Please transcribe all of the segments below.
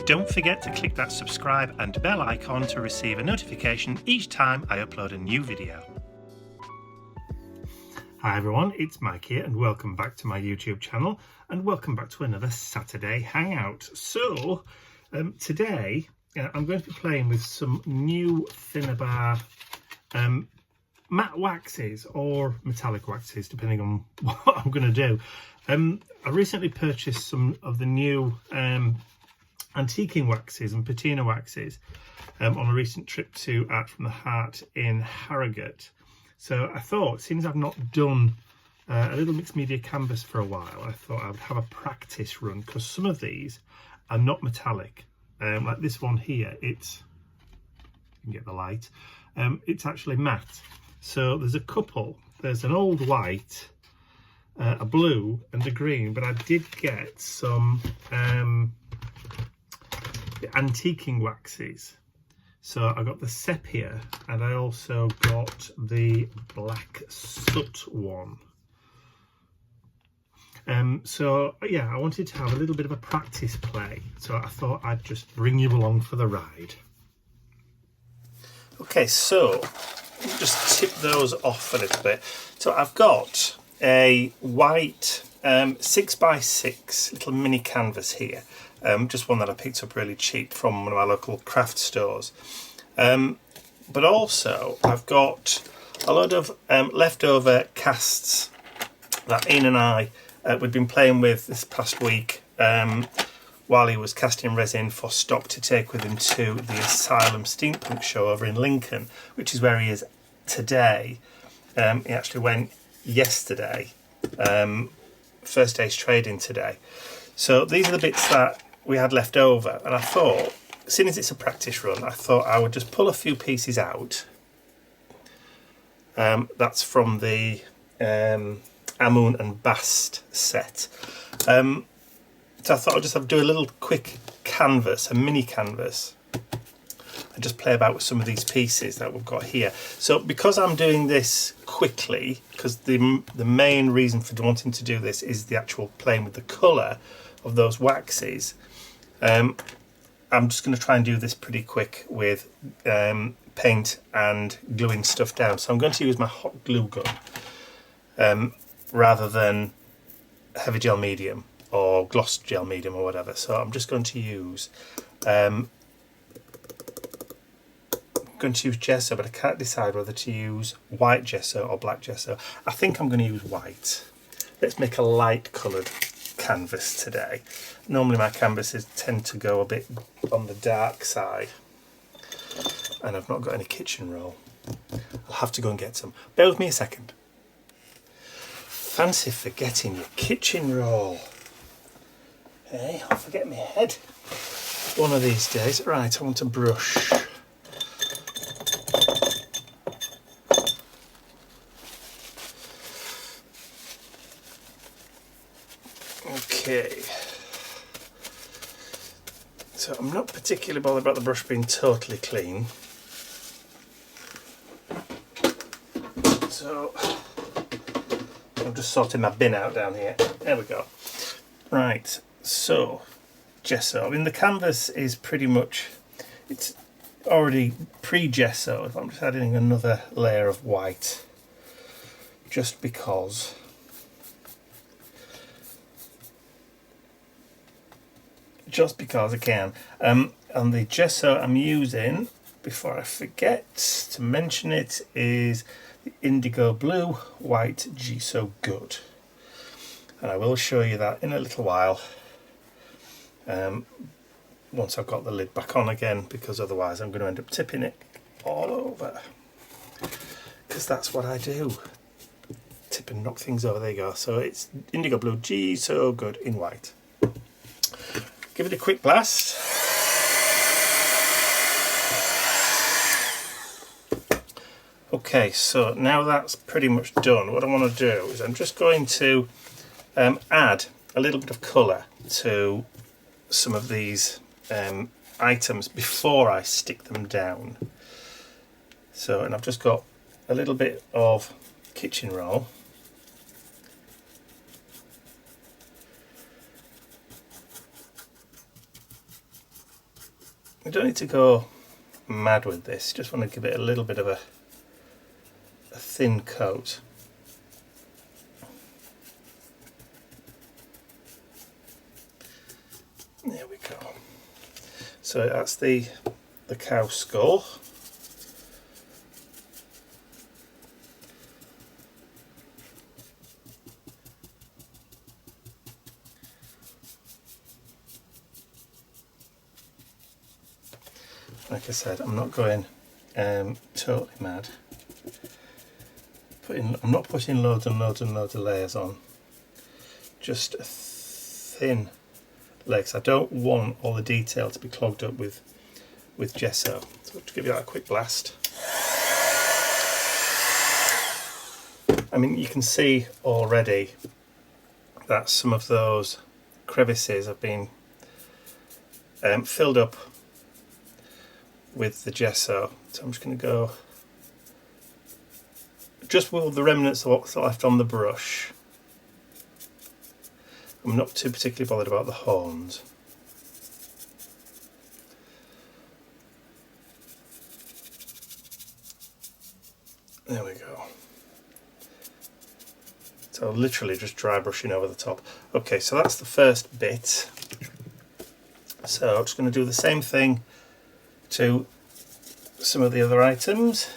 Don't forget to click that subscribe and bell icon to receive a notification each time I upload a new video. Hi everyone, it's Mike here and welcome back to my YouTube channel and welcome back to another Saturday Hangout. So today I'm going to be playing with some new Finnabair matte waxes or metallic waxes depending on what I'm going to do. I recently purchased some of the new antiquing waxes and patina waxes on a recent trip to Art from the Heart in Harrogate. So I thought, seeing as I've not done a little mixed media canvas for a while, I thought I would have a practice run because some of these are not metallic. Like this one here, it's, you can get the light, it's actually matte. So there's a couple, there's an old white, a blue and a green, but I did get some antiquing waxes. So I got the sepia and I also got the black soot one. So yeah, I wanted to have a little bit of a practice play, so I thought I'd just bring you along for the ride. Okay, so just tip those off a little bit. So I've got a white 6x6 little mini canvas here. Just one that I picked up really cheap from one of my local craft stores. But also I've got a load of leftover casts that Ian and I we'd been playing with this past week while he was casting resin for stock to take with him to the Asylum Steampunk show over in Lincoln, which is where he is today. He actually went yesterday, first day's trading today. So these are the bits that we had left over, and I thought, seeing as it's a practice run, I thought I would just pull a few pieces out. That's from the Amun and Bast set. So I thought I'd just do a little quick canvas, a mini canvas, and just play about with some of these pieces that we've got here. So because I'm doing this quickly, because the main reason for wanting to do this is the actual playing with the colour of those waxes, I'm just going to try and do this pretty quick with paint and gluing stuff down. So I'm going to use my hot glue gun rather than heavy gel medium or gloss gel medium or whatever. So I'm just going to use gesso, but I can't decide whether to use white gesso or black gesso. I think I'm going to use white. Let's make a light coloured canvas today. Normally my canvases tend to go a bit on the dark side, and I've not got any kitchen roll. I'll have to go and get some. Bear with me a second. Fancy forgetting your kitchen roll. Hey, I'll forget my head one of these days. Right, I want a brush. Okay, so I'm not particularly bothered about the brush being totally clean. So I'm just sorting my bin out down here. There we go. Right, so gesso. I mean, the canvas is pretty much, it's already pre-gessoed. I'm just adding another layer of white just because. Just because I can. And the gesso I'm using, before I forget to mention it, is the Indigo Blue White Gesso Good. And I will show you that in a little while, once I've got the lid back on again, because otherwise I'm going to end up tipping it all over. Because that's what I do. Tip and knock things over. There you go. So it's Indigo Blue Gesso Good in white. Give it a quick blast. Okay, so now that's pretty much done, what I want to do is I'm just going to add a little bit of colour to some of these items before I stick them down. So, and I've just got a little bit of kitchen roll. I don't need to go mad with this, just want to give it a little bit of a thin coat. There we go. So that's the cow skull. Like I said, I'm not going totally mad. I'm not putting loads and loads and loads of layers on. Just a thin layer, 'cause I don't want all the detail to be clogged up with gesso. So to give you that a quick blast. I mean, you can see already that some of those crevices have been filled up with the gesso. So I'm just going to go just with the remnants of what's left on the brush. I'm not too particularly bothered about the horns. There we go. So literally just dry brushing over the top. Okay, so that's the first bit. So I'm just going to do the same thing to some of the other items.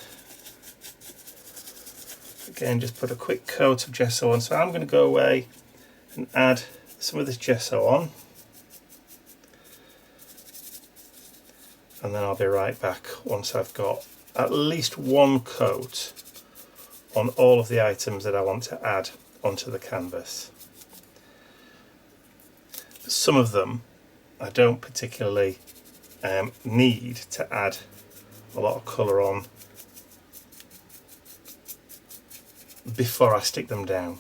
Again, just put a quick coat of gesso on. So I'm going to go away and add some of this gesso on. And then I'll be right back once I've got at least one coat on all of the items that I want to add onto the canvas. Some of them I don't particularly need to add a lot of colour on before I stick them down,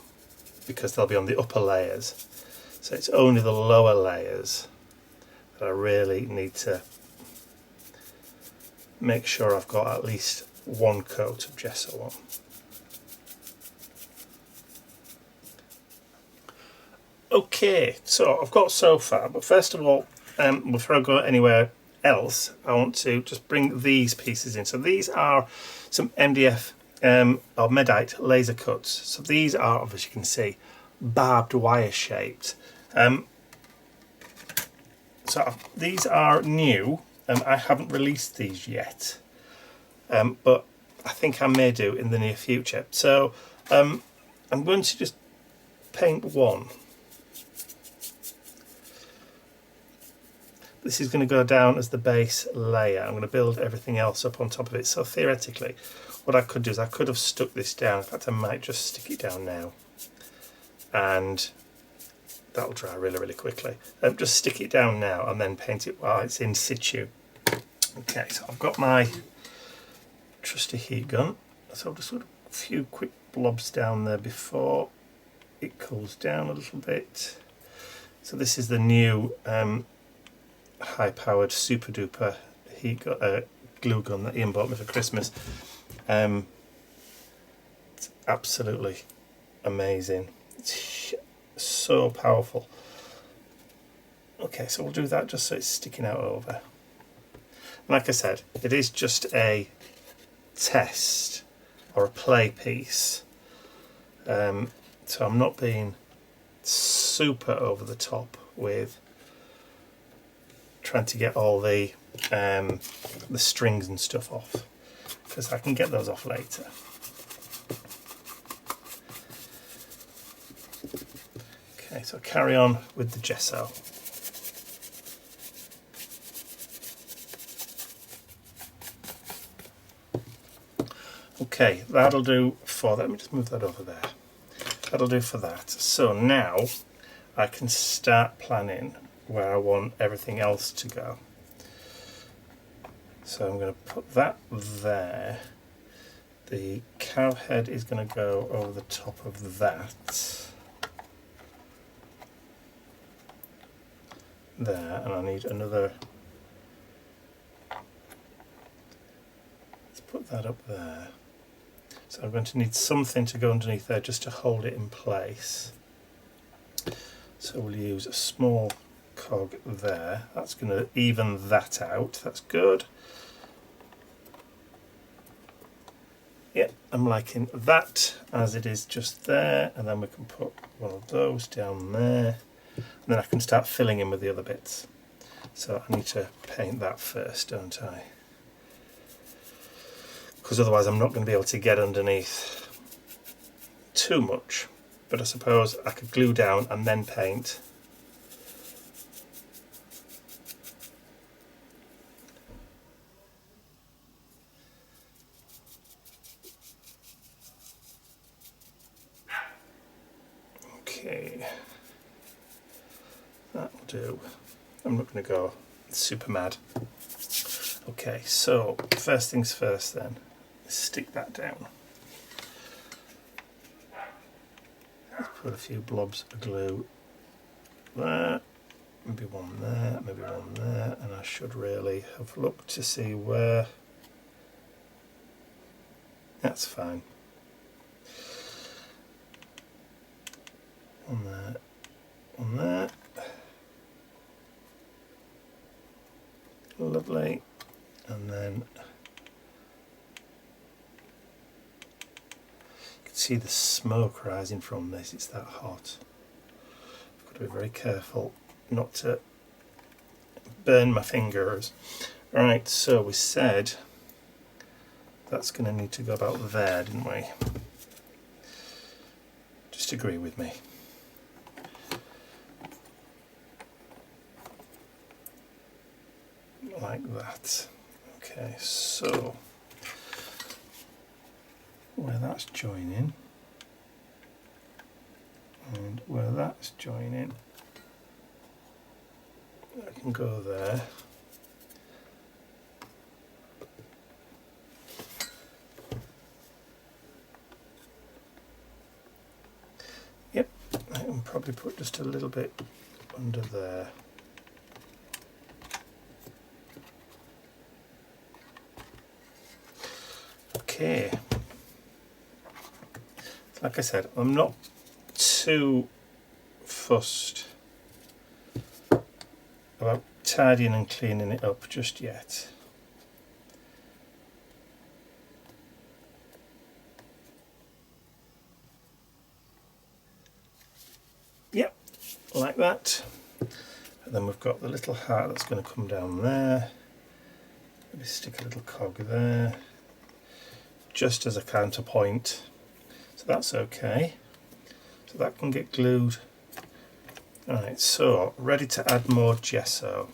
because they'll be on the upper layers. So it's only the lower layers that I really need to make sure I've got at least one coat of gesso on. Okay, so I've got so far, but first of all, before I go anywhere else, I want to just bring these pieces in. So these are some MDF or Medite laser cuts. So these are, as you can see, barbed wire shaped. So these are new. I haven't released these yet, but I think I may do in the near future. So I'm going to just paint one. This is going to go down as the base layer. I'm going to build everything else up on top of it. So theoretically, what I could do is I could have stuck this down. In fact, I might just stick it down now. And that'll dry really, really quickly. Just stick it down now and then paint it while it's in situ. Okay, so I've got my trusty heat gun. So I'll just put a few quick blobs down there before it cools down a little bit. So this is the new high-powered super duper heat glue gun that Ian bought me for Christmas. It's absolutely amazing. It's so powerful. Okay, so we'll do that just so it's sticking out over. Like I said, it is just a test or a play piece, so I'm not being super over the top with trying to get all the strings and stuff off, because I can get those off later. Okay, so carry on with the gesso. Okay, that'll do for that. Let me just move that over there. That'll do for that. So now I can start planning where I want everything else to go. So I'm going to put that there. The cow head is going to go over the top of that. There, and I need another. Let's put that up there. So I'm going to need something to go underneath there just to hold it in place. So we'll use a small cog there. That's going to even that out. That's good. Yep, I'm liking that as it is just there, and then we can put one of those down there, and then I can start filling in with the other bits. So I need to paint that first, don't I? Because otherwise I'm not going to be able to get underneath too much. But I suppose I could glue down and then paint. Okay, that'll do. I'm not going to go super mad. Okay, so first things first then, stick that down. Let's put a few blobs of glue there, maybe one there, maybe one there, and I should really have looked to see where. That's fine. One there, one there. Lovely. And then you can see the smoke rising from this, it's that hot. I've got to be very careful not to burn my fingers. Right, so we said that's going to need to go about there, didn't we? Just agree with me. Like that. Okay, so where that's joining and where that's joining, I can go there. Yep, I can probably put just a little bit under there. Okay, like I said, I'm not too fussed about tidying and cleaning it up just yet. Yep, like that. And then we've got the little heart that's going to come down there. Maybe stick a little cog there, just as a counterpoint, so that's okay. So that can get glued. Alright, so ready to add more gesso.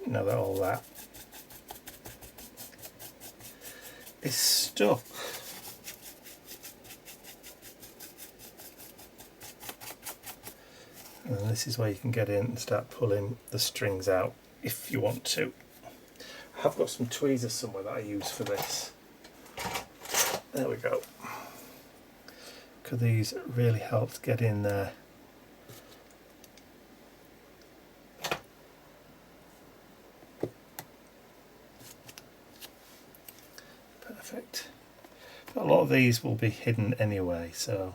Now that all that is stuck. And this is where you can get in and start pulling the strings out if you want to. I have got some tweezers somewhere that I use for this. There we go. Because these really helped get in there. Perfect. A lot of these will be hidden anyway, so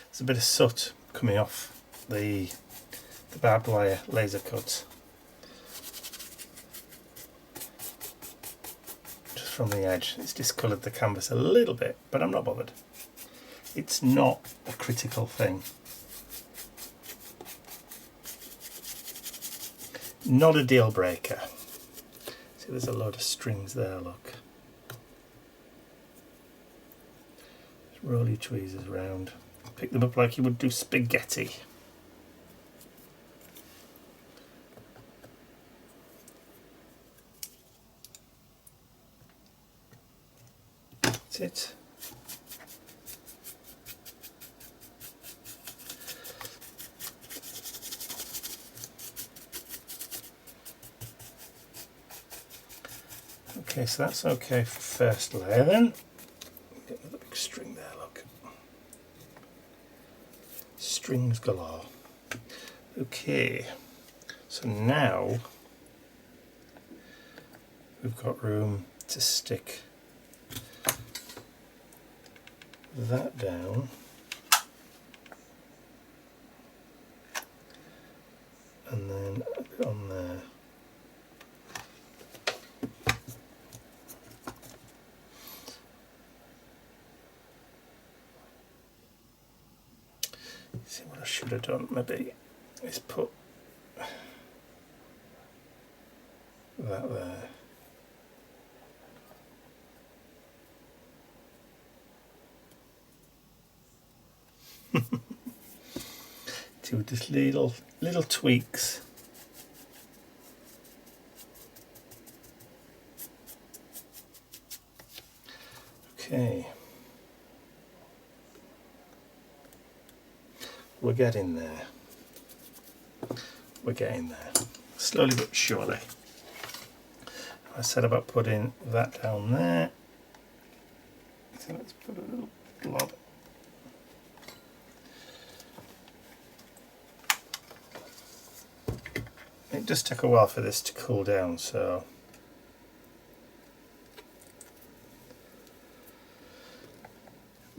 there's a bit of soot coming off the barbed wire laser cut just from the edge. It's discoloured the canvas a little bit, but I'm not bothered. It's not a critical thing. Not a deal breaker. See, there's a load of strings there, look. Just roll your tweezers around. Pick them up like you would do spaghetti. That's it. Okay, so that's okay for first layer then. Get another big string there, look. Strings galore. Okay, so now we've got room to stick that down. And then a bit on there. See what I should have done maybe is put that there. Do just little tweaks. Okay. We're getting there. We're getting there. Slowly but surely. I said about putting that down there. So let's put a little blob. It does take a while for this to cool down, so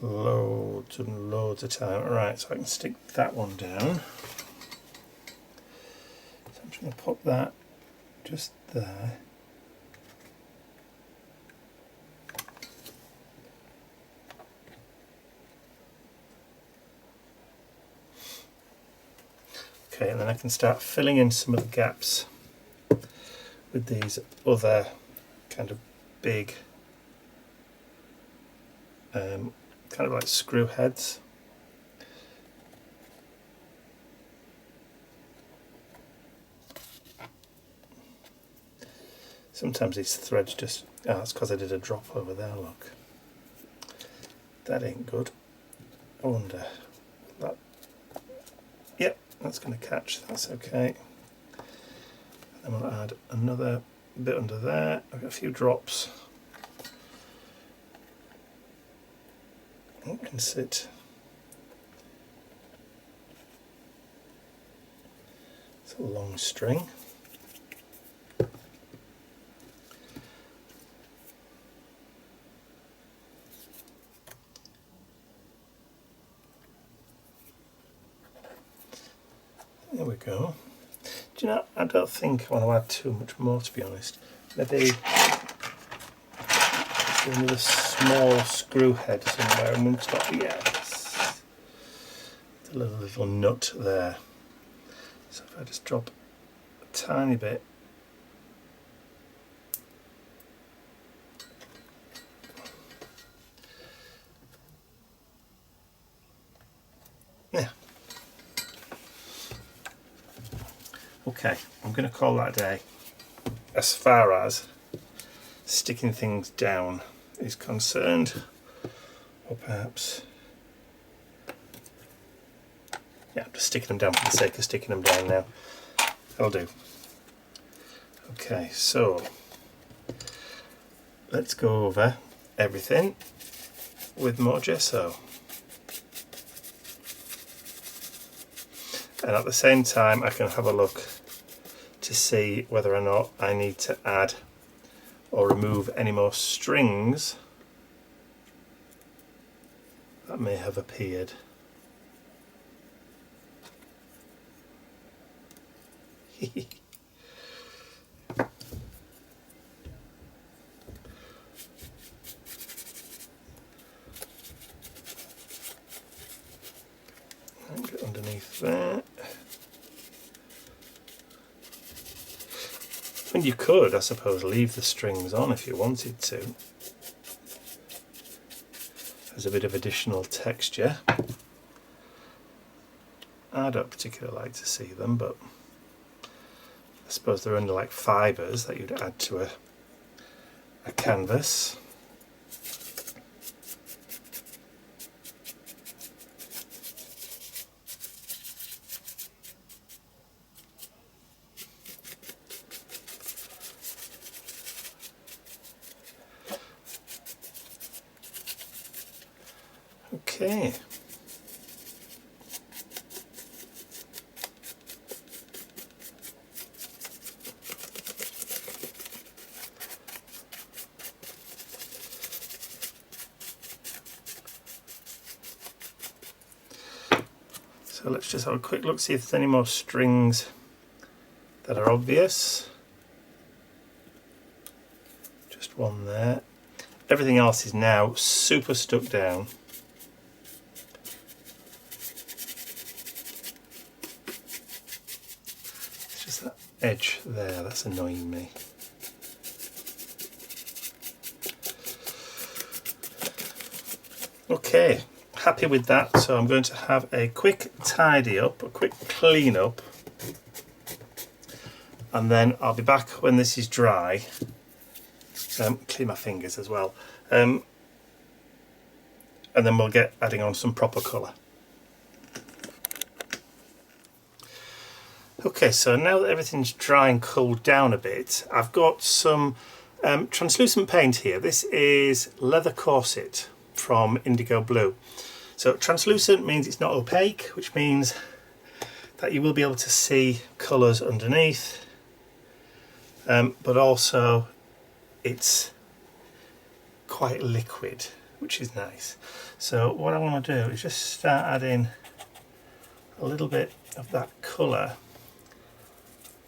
loads and loads of time. Right, so I can stick that one down. So I'm just going to pop that just there. Okay, and then I can start filling in some of the gaps with these other kind of big kind of like screw heads. Sometimes these threads just, that's because I did a drop over there, look. That ain't good. I wonder, that, yep, that's going to catch, that's okay. And then we'll add another bit under there. I've got a few drops. It can sit. It's a long string. There we go. Do you know, I don't think I want to add too much more, to be honest. Maybe another small screw head somewhere and on top. Yes, a little nut there. So if I just drop a tiny bit, yeah. Okay, I'm going to call that a day as far as sticking things down is concerned, or perhaps, yeah, I'm just sticking them down for the sake of sticking them down now. That'll do. Okay, so let's go over everything with more gesso. And at the same time I can have a look to see whether or not I need to add or remove any more strings that may have appeared. And get underneath there. And you could, I suppose, leave the strings on if you wanted to. There's a bit of additional texture. I don't particularly like to see them, but I suppose they're under like fibres that you'd add to a canvas. Okay. So let's just have a quick look, see if there's any more strings that are obvious. Just one there. Everything else is now super stuck down. It's just that edge there that's annoying me. Okay, happy with that. So I'm going to have a quick tidy up, a quick clean up, and then I'll be back when this is dry. Clean my fingers as well, and then we'll get adding on some proper colour. Okay, so now that everything's dry and cooled down a bit, I've got some translucent paint here. This is Leather Corset from Indigo Blue. So translucent means it's not opaque, which means that you will be able to see colours underneath, but also it's quite liquid, which is nice. So what I want to do is just start adding a little bit of that colour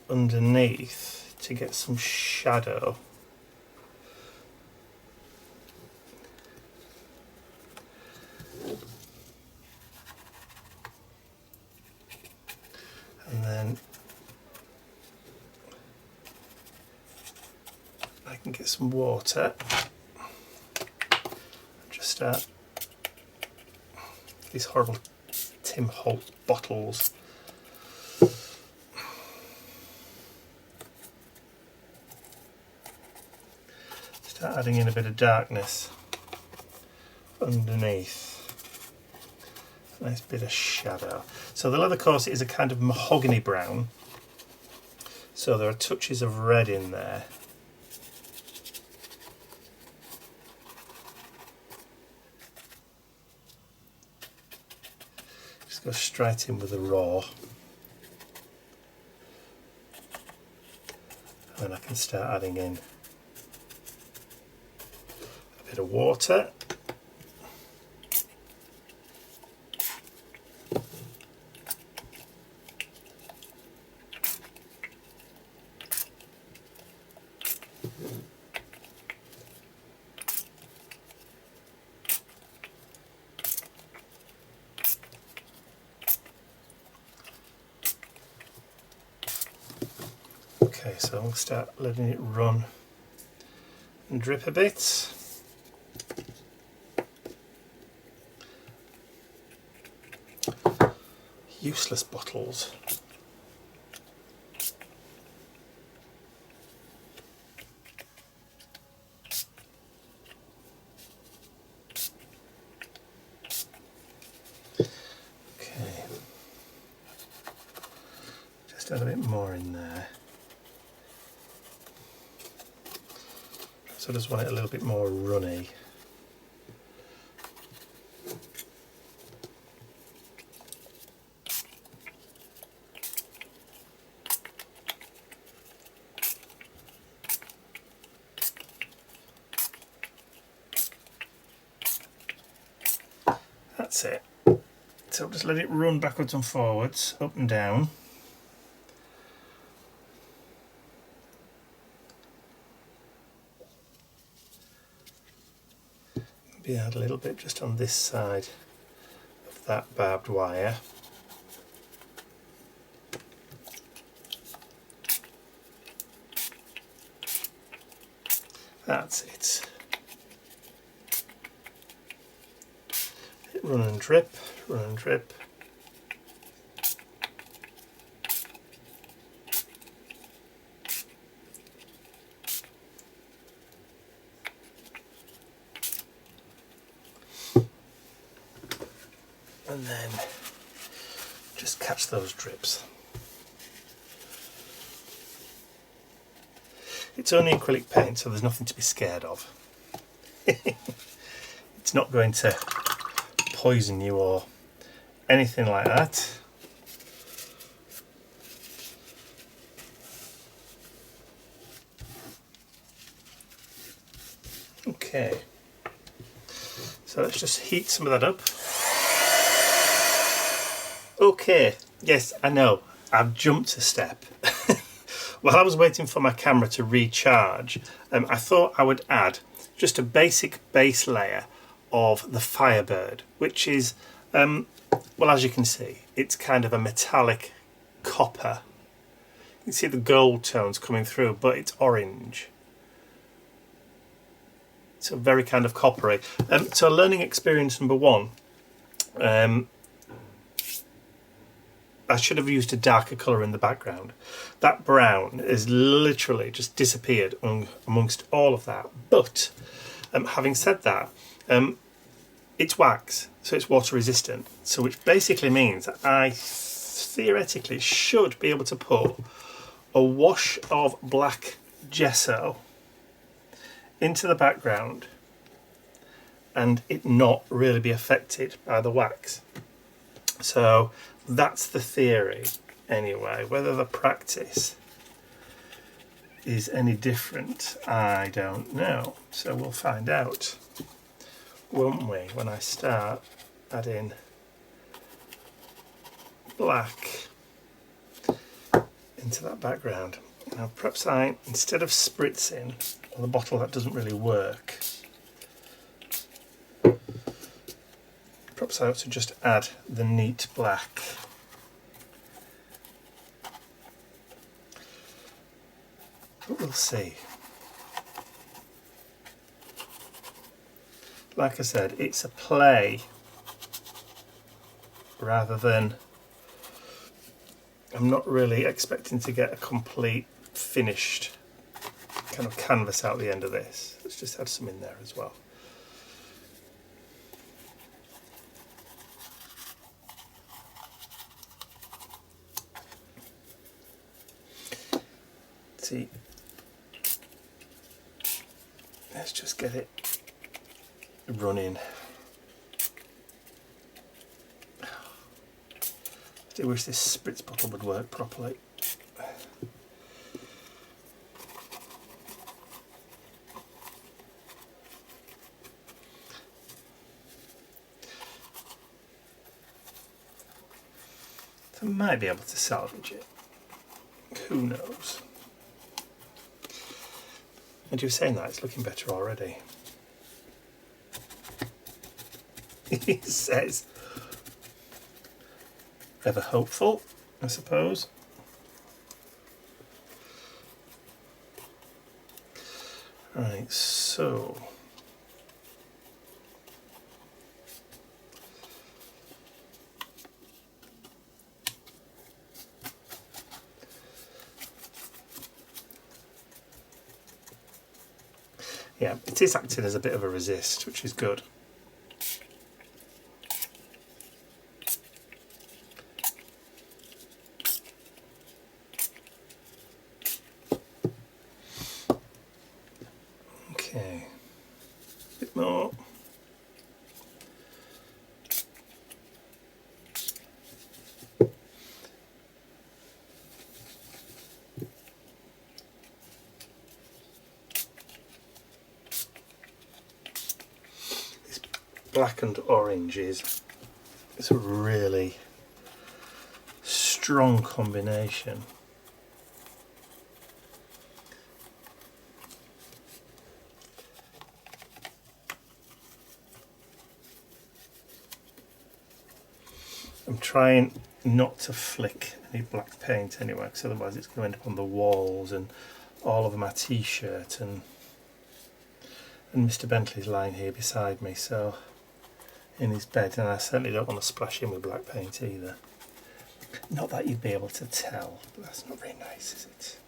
underneath to get some shadow. And then I can get some water and just start these horrible Tim Holt bottles. Start adding in a bit of darkness underneath. Nice bit of shadow. So the Leather Corset is a kind of mahogany brown, so there are touches of red in there. Just go straight in with the raw, and then I can start adding in a bit of water. Okay, so I'll start letting it run and drip a bit. Useless bottles. Okay, just add a bit more in there. So I just want it a little bit more runny. That's it. So just let it run backwards and forwards, up and down. Maybe add a little bit just on this side of that barbed wire. That's it. Run and drip, run and drip. And then just catch those drips. It's only acrylic paint, so there's nothing to be scared of. It's not going to poison you or anything like that. Okay, so let's just heat some of that up. Okay, yes, I know, I've jumped a step. While I was waiting for my camera to recharge, I thought I would add just a basic base layer of the Firebird, which is, well, as you can see, it's kind of a metallic copper. You can see the gold tones coming through, but it's orange. It's a very kind of coppery. So learning experience number one, I should have used a darker colour in the background. That brown has literally just disappeared amongst all of that. But having said that, it's wax, so it's water resistant. So which basically means that I theoretically should be able to put a wash of black gesso into the background and it not really be affected by the wax. So that's the theory anyway. Whether the practice is any different, I don't know. So we'll find out, won't we, when I start adding black into that background. Now perhaps instead of spritzing on the bottle, that doesn't really work. Perhaps I ought to just add the neat black. But we'll see. Like I said, it's a play rather than, I'm not really expecting to get a complete finished kind of canvas out the end of this. Let's just add some in there as well. See, let's just get it running. I do wish this spritz bottle would work properly. I might be able to salvage it. Who knows? And you were saying that it's looking better already. It says, ever hopeful, I suppose. Right, so yeah, it is acting as a bit of a resist, which is good. Okay, a bit more. Black and orange is a really strong combination. I'm trying not to flick any black paint anyway, because otherwise it's going to end up on the walls and all over my t-shirt, and Mr. Bentley's lying here beside me, so in his bed, and I certainly don't want to splash him with black paint either. Not that you'd be able to tell, but that's not very nice, is it?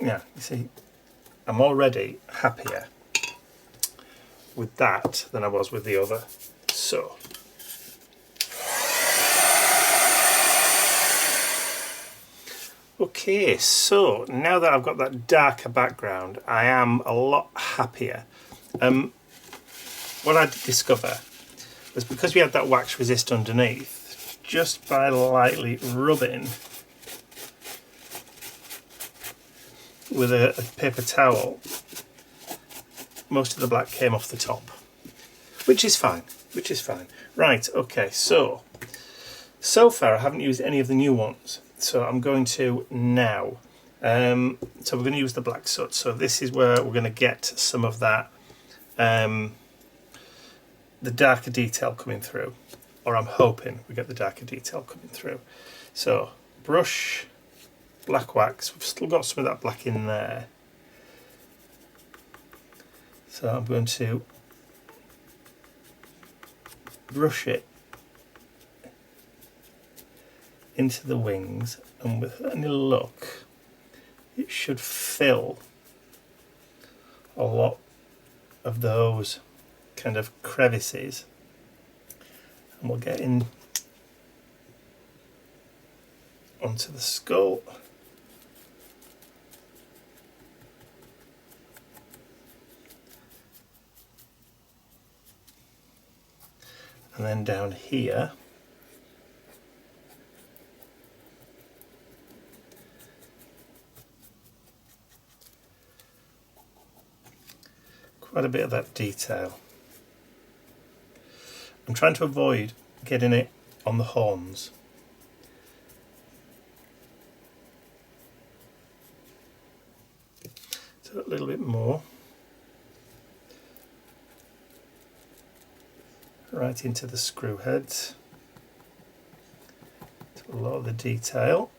Yeah, you see, I'm already happier with that than I was with the other. So Okay, so now that I've got that darker background, I am a lot happier. What I did discover was because we had that wax resist underneath, just by lightly rubbing with a paper towel, most of the black came off the top, which is fine, Right, okay, so far I haven't used any of the new ones, so I'm going to now. So we're going to use the black soot, so this is where we're going to get some of that, the darker detail coming through, or I'm hoping we get the darker detail coming through. So brush, black wax, we've still got some of that black in there. So I'm going to brush it into the wings, and with any luck it should fill a lot of those kind of crevices, and we'll get in onto the skull. And then down here, quite a bit of that detail. I'm trying to avoid getting it on the horns. So a little bit more. Right into the screw heads. To a lot of the detail.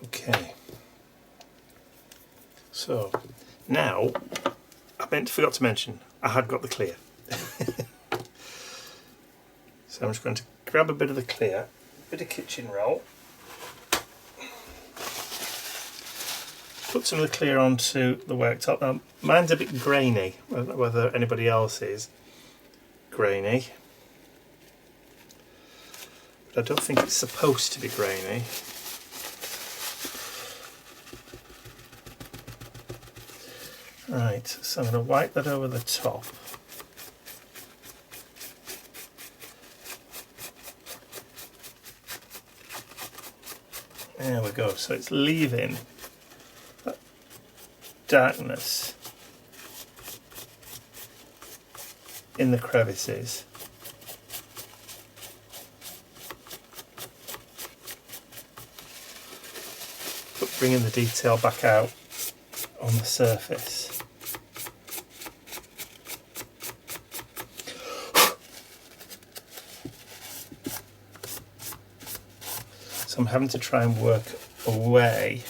Okay, so now I forgot to mention I had got the clear. So I'm just going to grab a bit of the clear, a bit of kitchen roll, put some of the clear onto the worktop. Now mine's a bit grainy, I don't know whether anybody else is grainy, but I don't think it's supposed to be grainy. Right, so I'm going to wipe that over the top. There we go, so it's leaving that darkness in the crevices. But bringing the detail back out on the surface. So I'm having to try and work away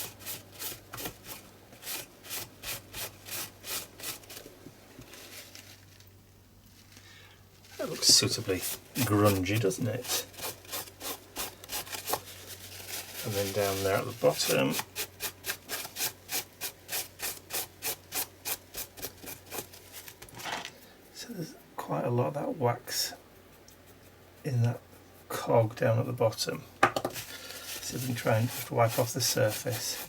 that looks suitably grungy, doesn't it? And then down there at the bottom. So there's quite a lot of that wax in that cog down at the bottom. So we can try and just wipe off the surface.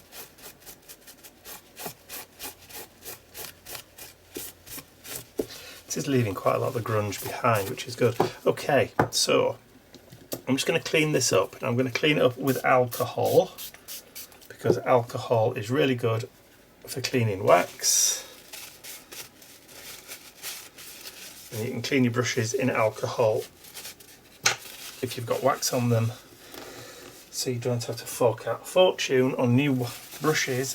This is leaving quite a lot of the grunge behind, which is good. Okay, so I'm just going to clean this up, and I'm going to clean it up with alcohol, because alcohol is really good for cleaning wax. And you can clean your brushes in alcohol if you've got wax on them, so you don't have to fork out a fortune on new brushes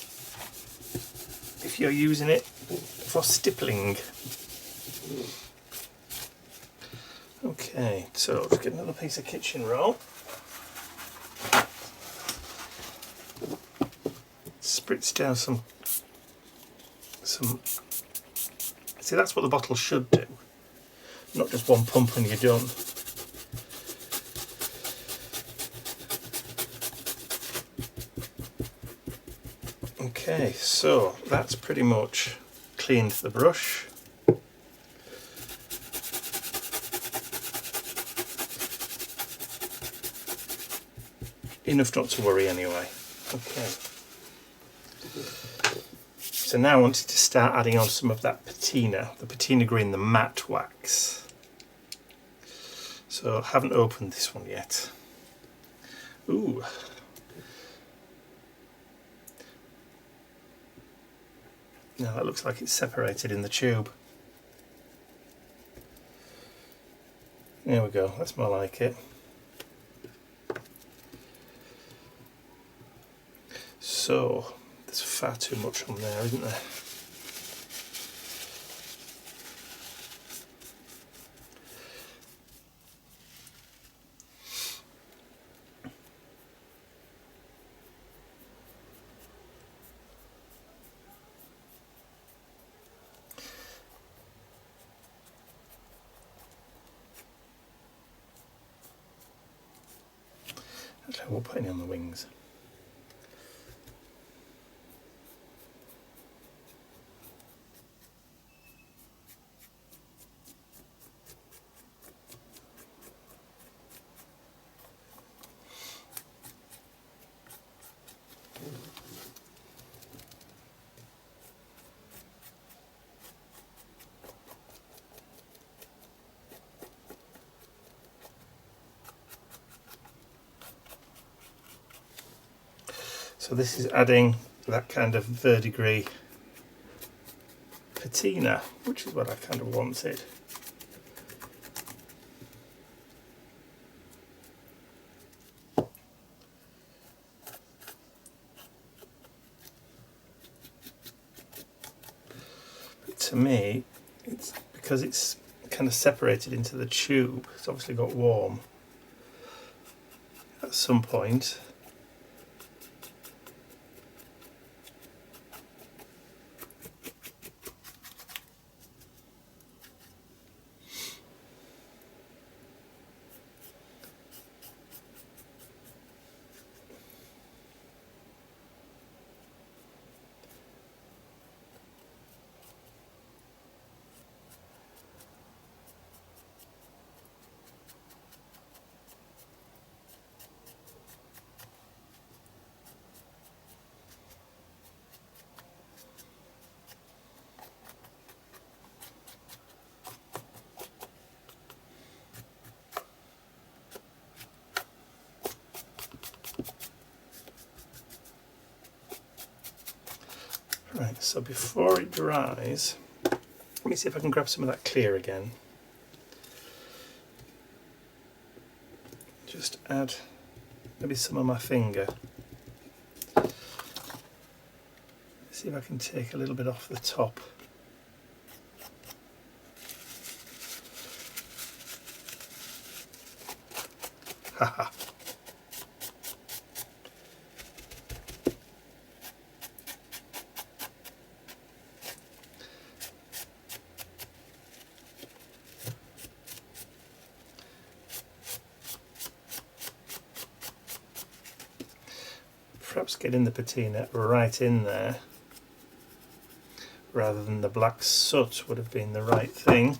if you're using it for stippling. Okay, so let's get another piece of kitchen roll. Spritz down some. See, that's what the bottle should do. Not just one pump and you're done. Okay, so that's pretty much cleaned the brush. Enough not to worry anyway. Okay. So now I wanted to start adding on some of that patina, the patina green, the matte wax. So I haven't opened this one yet. Ooh. Now that looks like it's separated in the tube. There we go, that's more like it. So, there's far too much on there, isn't there? Actually, we'll put any on the wings. So this is adding that kind of verdigris patina, which is what I kind of wanted. But to me, it's because it's kind of separated into the tube, it's obviously got warm at some point. Right, so before it dries, let me see if I can grab some of that clear again. Just add maybe some on my finger. See if I can take a little bit off the top. Haha. Perhaps getting the patina right in there rather than the black soot would have been the right thing.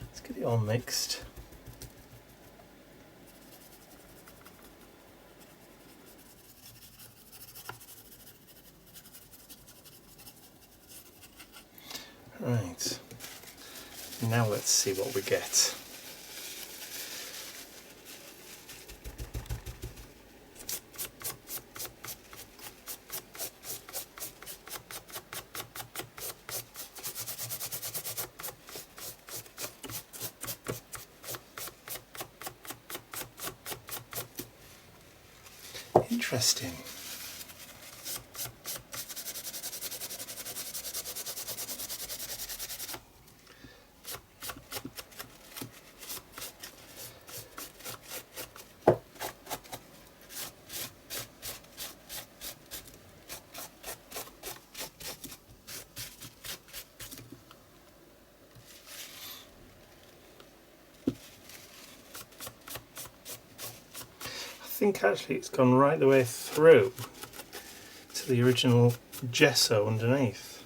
Let's get it all mixed. Right, now let's see what we get. Interesting. I think actually it's gone right the way through to the original gesso underneath.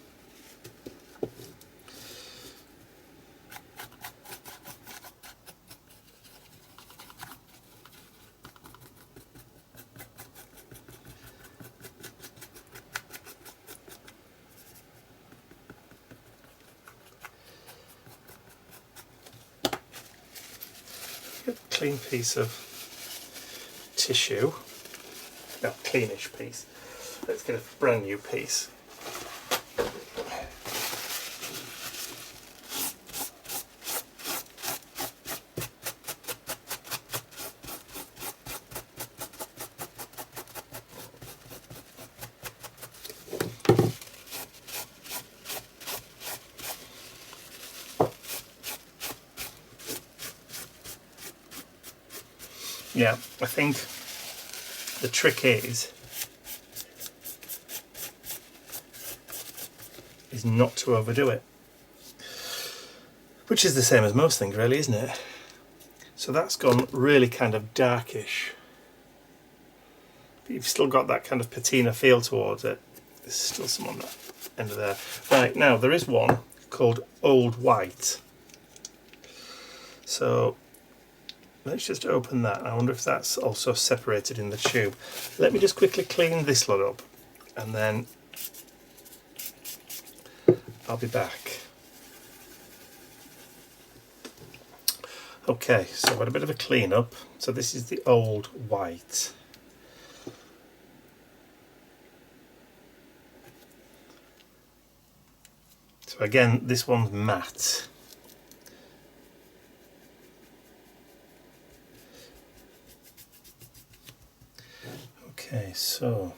A clean piece of tissue, no, cleanish piece. Let's get a brand new piece. Yeah, I think the trick is not to overdo it, which is the same as most things really, isn't it? So that's gone really kind of darkish, but you've still got that kind of patina feel towards it. There's still some on that end of there. Right, now there is one called Old White, so let's just open that. I wonder if that's also separated in the tube. Let me just quickly clean this lot up and then I'll be back. Okay, so I've got a bit of a clean up. So this is the Old White. So again, this one's matte. Okay, so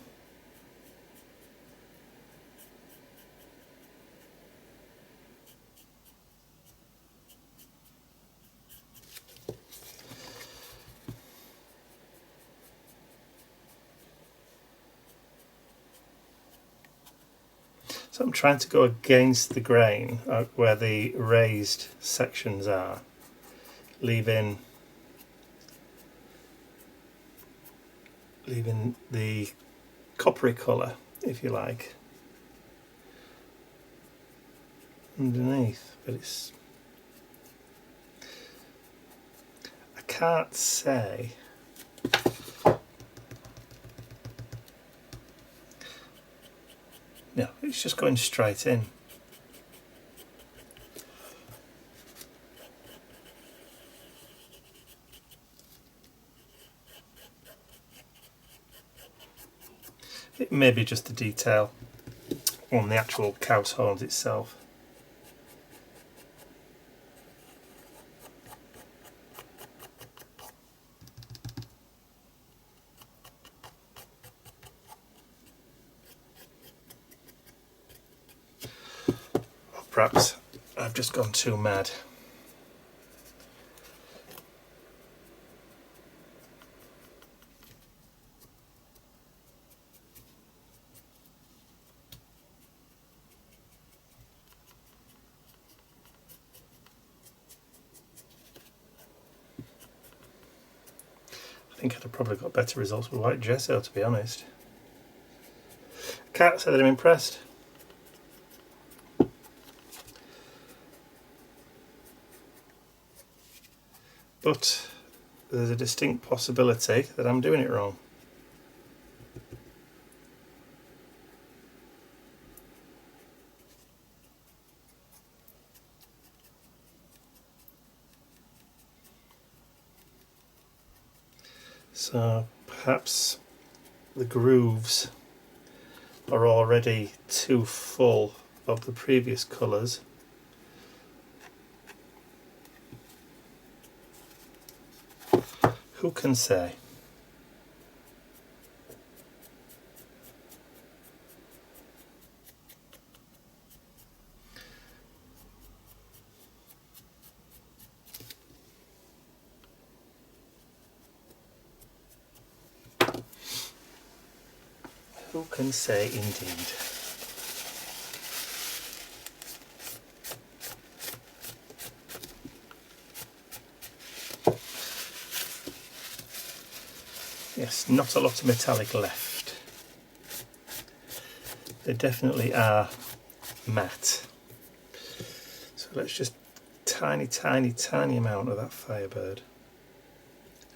I'm trying to go against the grain where the raised sections are, leaving the coppery colour, if you like, underneath. But it's, I can't say no, it's just going straight in. It may be just the detail on the actual cow's horns itself. Or perhaps I've just gone too mad. I think I'd have probably got better results with white gesso, to be honest. Can't say that I'm impressed. But there's a distinct possibility that I'm doing it wrong. So perhaps the grooves are already too full of the previous colours. Who can say? Who can say indeed? Yes, not a lot of metallic left. They definitely are matte. So let's just tiny amount of that Firebird.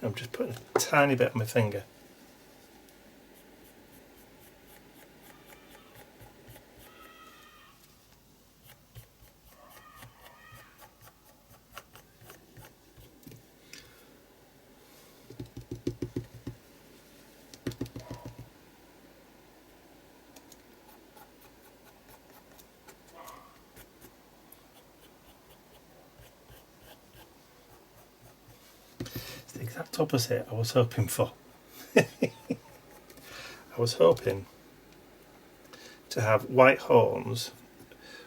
I'm just putting a tiny bit on my finger. It's the exact opposite I was hoping for. I was hoping to have white horns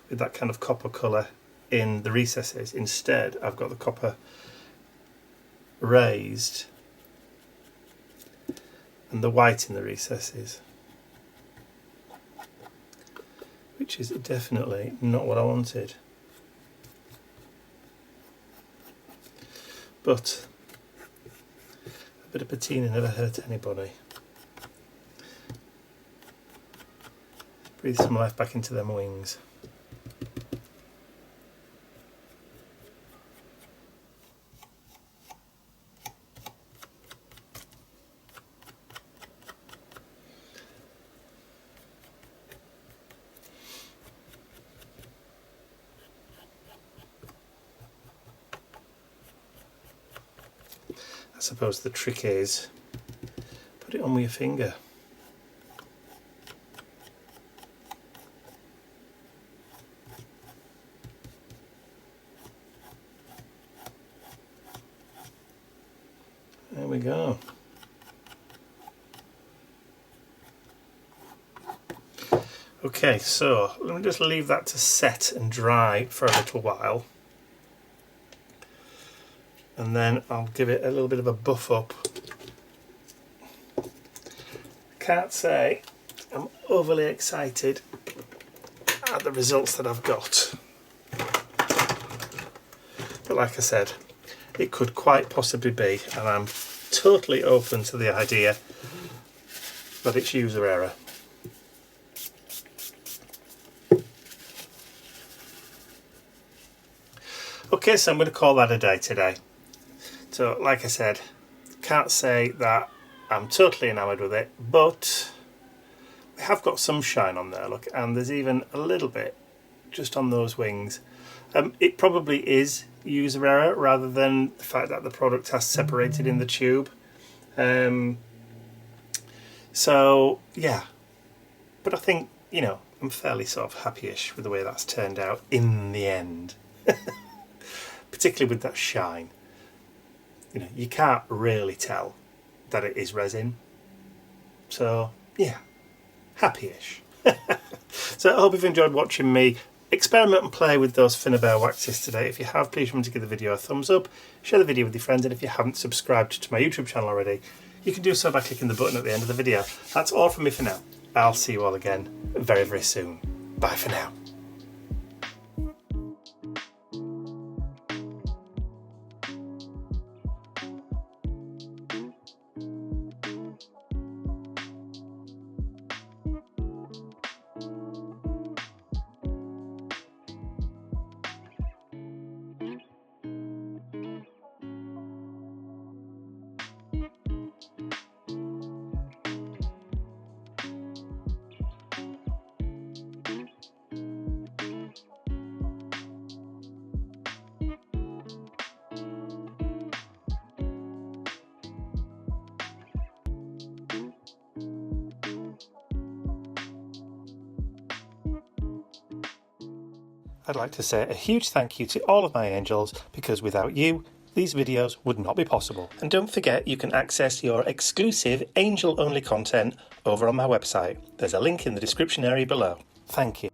with that kind of copper colour in the recesses. Instead, I've got the copper raised and the white in the recesses, which is definitely not what I wanted. But a bit of patina never hurt anybody. Breathe some life back into them wings. I suppose the trick is put it on with your finger. There we go. Okay, so let me just leave that to set and dry for a little while. And then I'll give it a little bit of a buff up. I can't say I'm overly excited at the results that I've got. But like I said, it could quite possibly be, and I'm totally open to the idea that it's user error. Okay, so I'm going to call that a day today. So like I said, can't say that I'm totally enamoured with it, but we have got some shine on there, look, and there's even a little bit just on those wings. It probably is user error rather than the fact that the product has separated in the tube. So yeah, but I think, you know, I'm fairly sort of happy-ish with the way that's turned out in the end. Particularly with that shine. You know, you can't really tell that it is resin. So yeah, happy-ish. So I hope you've enjoyed watching me experiment and play with those Finnabair waxes today. If you have, please remember to give the video a thumbs up, share the video with your friends, and if you haven't subscribed to my YouTube channel already, you can do so by clicking the button at the end of the video. That's all from me for now. I'll see you all again very, very soon. Bye for now. I'd like to say a huge thank you to all of my angels, because without you, these videos would not be possible. And don't forget, you can access your exclusive angel-only content over on my website. There's a link in the description area below. Thank you.